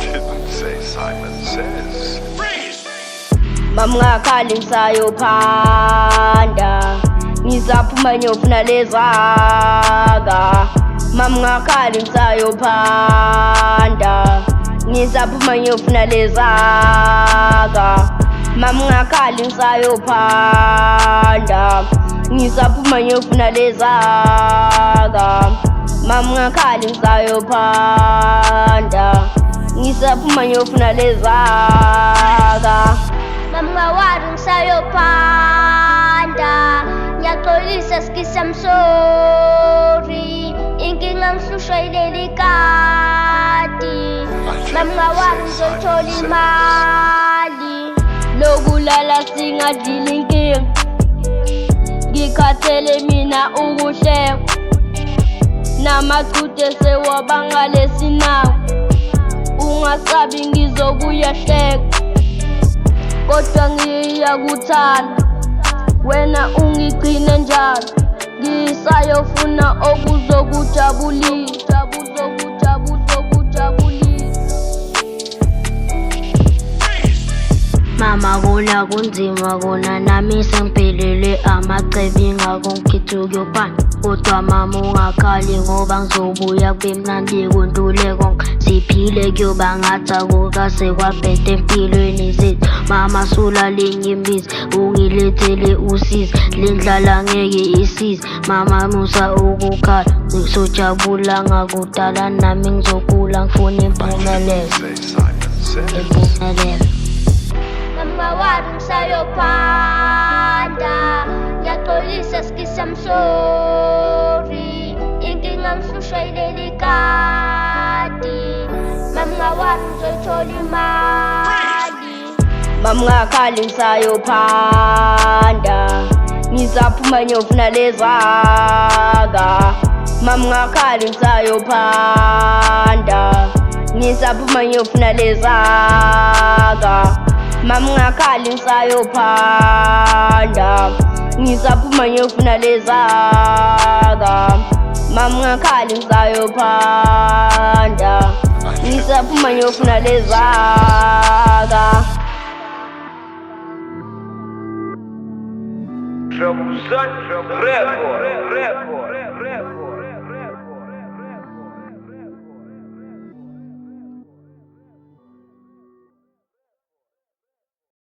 didn't say Simon Says. Mamngakali ngisayophanda ngisaphuma ngiyofuna lezaka. Mamngakali ngisayophanda ngisaphuma ngiyofuna lezaka. Mamngakali ngisayophanda ngisaphuma ngiyofuna lezaka. Mamngakali ngisayophanda ngisaphuma ngiyofuna lezaka. Mamngawari ngisayophanda ngiyaxolisa skisi I'm sorry inkinga ngihlushwa yileli kati. Mamngawari ngizothola imali Lokulala singadlili inkinga ngikhathele mina ukuhleka namacute sewabanga lesinawo. Ungasabi ngizokuyahleka kodwa ngiyakuthanda wena ungigcine njalo. Ngisayofuna okuzokujabulisa. Mama kona kunzima kona nami sengiphelele amacebo ingako ngikhethe ukuyopanda. Kodwa mama ungakhali ngoba ngizobuya kube mnandi kuntule konke siphile kuyoba ngathi akukase kwabhede empilweni zethu. Mama sulalinye imbizi ungilethele usizi lendlala ngeke isize. Mama musa ukukhala ngizojabula ngakudala nami ngizokhula ngifuna impumelelo. Mamngawari ngisayophanda ngiyaxolisa skisi I'm sorry inkinga ngihlushwa yileli kati. Mamngawari ngizoyithola imali Mamngakali ngisayophanda ngisaphuma ngiyofuna lezaka. Mamngakali ngisayophanda ngisaphuma ngiyofuna lezaka. Mamngakali ngisayophanda ngisaphuma ngiyofuna lezaka. Mamngakali ngisayophanda ngisaphuma ngiyofuna lezaka. Trouble Son Record.